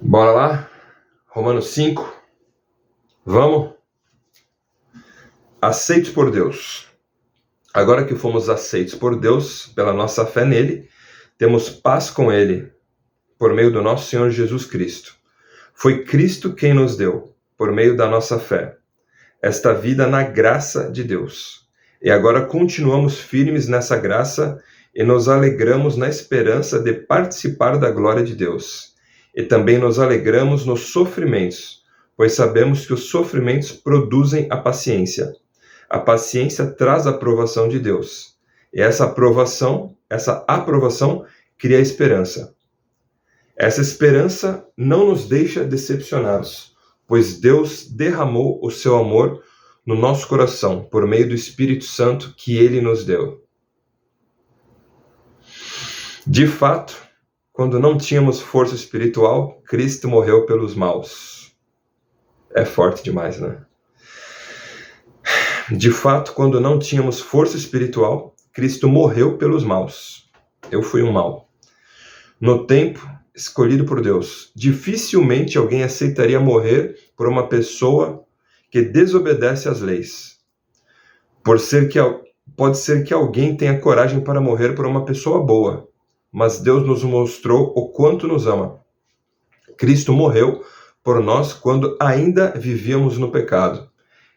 Bora lá? Romanos 5. Vamos? Aceitos por Deus. Agora que fomos aceitos por Deus, pela nossa fé nele, temos paz com ele, por meio do nosso Senhor Jesus Cristo. Foi Cristo quem nos deu, por meio da nossa fé, esta vida na graça de Deus. E agora continuamos firmes nessa graça e nos alegramos na esperança de participar da glória de Deus. E também nos alegramos nos sofrimentos, pois sabemos que os sofrimentos produzem a paciência. A paciência traz a aprovação de Deus. E essa aprovação cria esperança. Essa esperança não nos deixa decepcionados, pois Deus derramou o seu amor no nosso coração, por meio do Espírito Santo que Ele nos deu. De fato, quando não tínhamos força espiritual, Cristo morreu pelos maus. É forte demais, né? De fato, quando não tínhamos força espiritual, Cristo morreu pelos maus. Eu fui um mau. No tempo escolhido por Deus, dificilmente alguém aceitaria morrer por uma pessoa que desobedece às leis. Pode ser que alguém tenha coragem para morrer por uma pessoa boa, mas Deus nos mostrou o quanto nos ama. Cristo morreu por nós quando ainda vivíamos no pecado.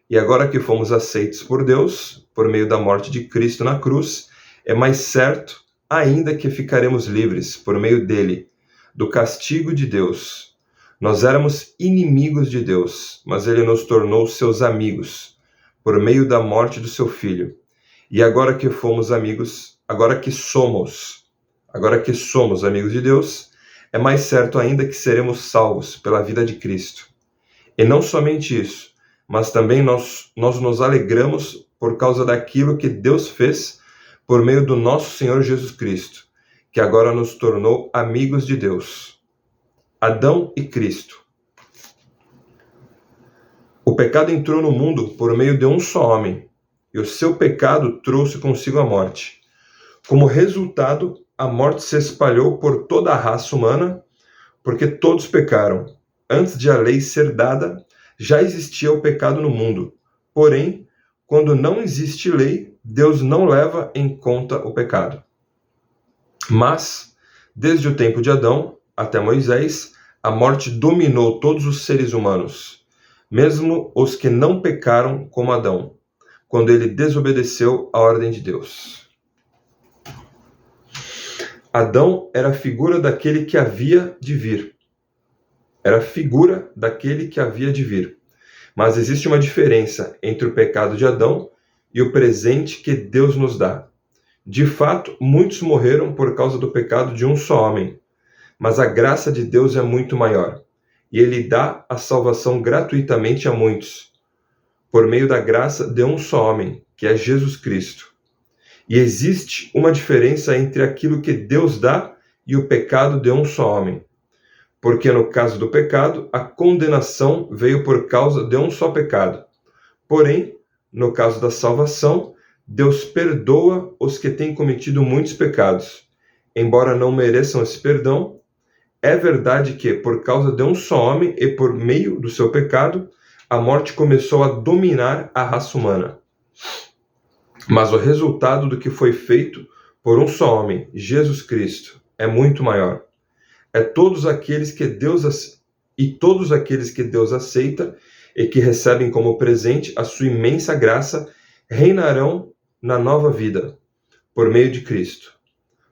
E agora que fomos aceitos por Deus, por meio da morte de Cristo na cruz, é mais certo ainda que ficaremos livres, por meio dele, do castigo de Deus. Nós éramos inimigos de Deus, mas ele nos tornou seus amigos, por meio da morte do seu Filho. E agora que somos amigos amigos de Deus, é mais certo ainda que seremos salvos pela vida de Cristo. E não somente isso, mas também nós nos alegramos por causa daquilo que Deus fez por meio do nosso Senhor Jesus Cristo, que agora nos tornou amigos de Deus. Adão e Cristo. O pecado entrou no mundo por meio de um só homem, e o seu pecado trouxe consigo a morte. Como resultado, a morte se espalhou por toda a raça humana, porque todos pecaram. Antes de a lei ser dada, já existia o pecado no mundo. Porém, quando não existe lei, Deus não leva em conta o pecado. Mas, desde o tempo de Adão até Moisés, a morte dominou todos os seres humanos, mesmo os que não pecaram como Adão, quando ele desobedeceu à ordem de Deus. Adão era a figura daquele que havia de vir. Mas existe uma diferença entre o pecado de Adão e o presente que Deus nos dá. De fato, muitos morreram por causa do pecado de um só homem, mas a graça de Deus é muito maior, e ele dá a salvação gratuitamente a muitos, por meio da graça de um só homem, que é Jesus Cristo. E existe uma diferença entre aquilo que Deus dá e o pecado de um só homem. Porque no caso do pecado, a condenação veio por causa de um só pecado. Porém, no caso da salvação, Deus perdoa os que têm cometido muitos pecados. Embora não mereçam esse perdão, é verdade que, por causa de um só homem e por meio do seu pecado, a morte começou a dominar a raça humana. Mas o resultado do que foi feito por um só homem, Jesus Cristo, é muito maior. Todos aqueles que Deus aceita e que recebem como presente a sua imensa graça reinarão na nova vida, por meio de Cristo.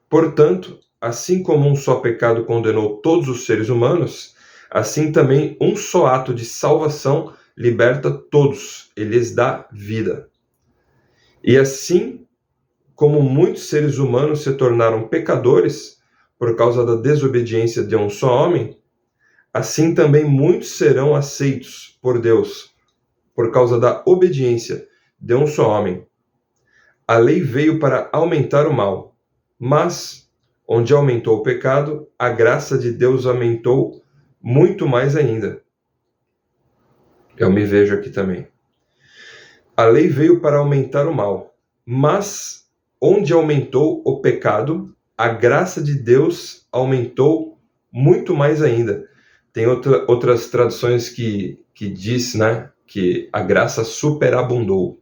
Portanto, assim como um só pecado condenou todos os seres humanos, assim também um só ato de salvação liberta todos e lhes dá vida. E assim como muitos seres humanos se tornaram pecadores por causa da desobediência de um só homem, assim também muitos serão aceitos por Deus por causa da obediência de um só homem. A lei veio para aumentar o mal, mas onde aumentou o pecado, a graça de Deus aumentou muito mais ainda. Eu me vejo aqui também. A lei veio para aumentar o mal, mas onde aumentou o pecado, a graça de Deus aumentou muito mais ainda, Tem outras traduções que diz, né, que a graça superabundou.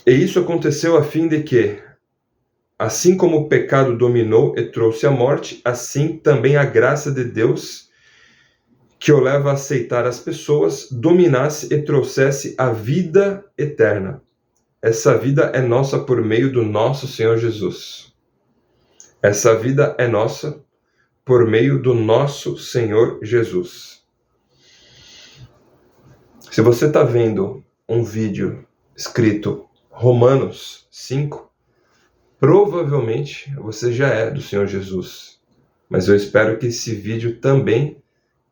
E isso aconteceu a fim de que, assim como o pecado dominou e trouxe a morte, assim também a graça de Deus, que o leva a aceitar as pessoas, dominasse e trouxesse a vida eterna. Essa vida é nossa por meio do nosso Senhor Jesus. Essa vida é nossa por meio do nosso Senhor Jesus. Se você está vendo um vídeo escrito Romanos 5, provavelmente você já é do Senhor Jesus. Mas eu espero que esse vídeo também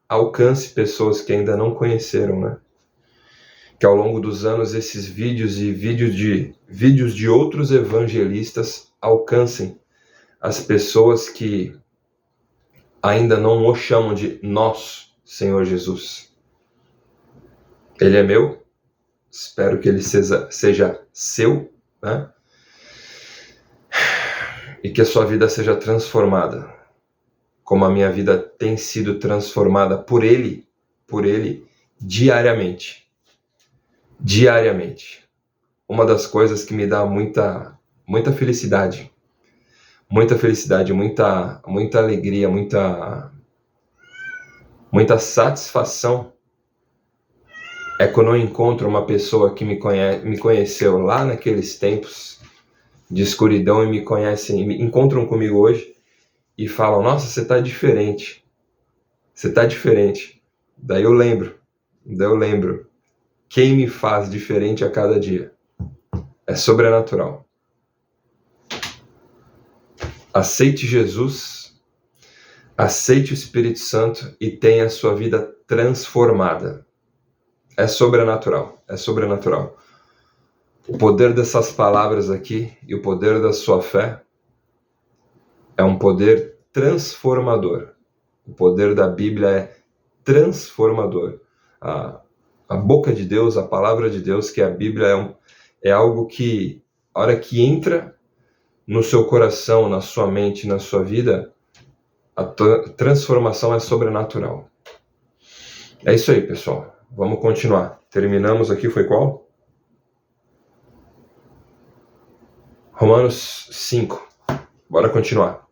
alcance pessoas que ainda não conheceram, né? Que ao longo dos anos esses vídeos e vídeos de outros evangelistas alcancem as pessoas que ainda não o chamam de nosso Senhor Jesus. Ele é meu, espero que ele seja seu, né? E que a sua vida seja transformada, como a minha vida tem sido transformada por ele diariamente. Diariamente. Uma das coisas que me dá muita felicidade, muita alegria, muita satisfação é quando eu encontro uma pessoa que me conheceu lá naqueles tempos de escuridão e me encontram comigo hoje e falam: nossa, você está diferente. Daí eu lembro quem me faz diferente a cada dia. É sobrenatural. Aceite Jesus, aceite o Espírito Santo e tenha a sua vida transformada. É sobrenatural. O poder dessas palavras aqui e o poder da sua fé é um poder transformador. O poder da Bíblia é transformador. A boca de Deus, a palavra de Deus, que é a Bíblia, é algo que, a hora que entra no seu coração, na sua mente, na sua vida, a transformação é sobrenatural. É isso aí, pessoal. Vamos continuar. Terminamos aqui, foi qual? Romanos 5. Bora continuar.